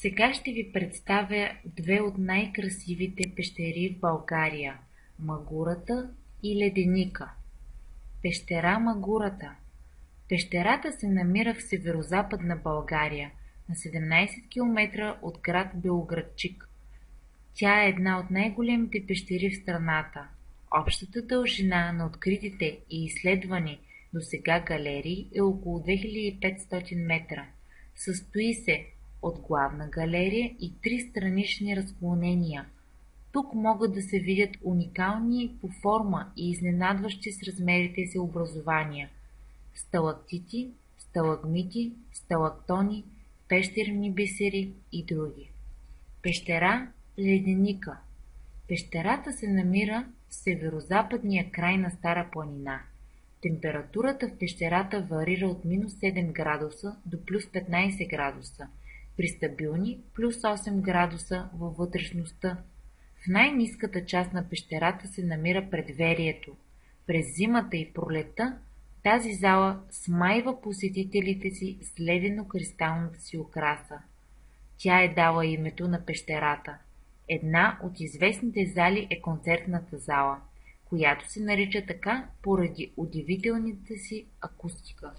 Сега ще ви представя две от най-красивите пещери в България – Магурата и Леденика. Пещера Магурата. Пещерата се намира в северозападна България, на 17 км от град Белоградчик. Тя е една от най-големите пещери в страната. Общата дължина на откритите и изследвани досега галерии е около 2500 метра. Състои се от главна галерия и три странични разклонения. Тук могат да се видят уникални по форма и изненадващи с размерите си образования – сталактити, сталагмити, сталактони, пещерни бисери и други. Пещера Леденика. Пещерата се намира в северозападния край на Стара планина. Температурата в пещерата варира от -7 градуса до +15 градуса, при стабилни +8 градуса във вътрешността. В най-ниската част на пещерата се намира предверието. През зимата и пролетта тази зала смайва посетителите си с ледено-кристалната си окраса. Тя е дала името на пещерата. Една от известните зали е концертната зала, която се нарича така поради удивителната си акустика.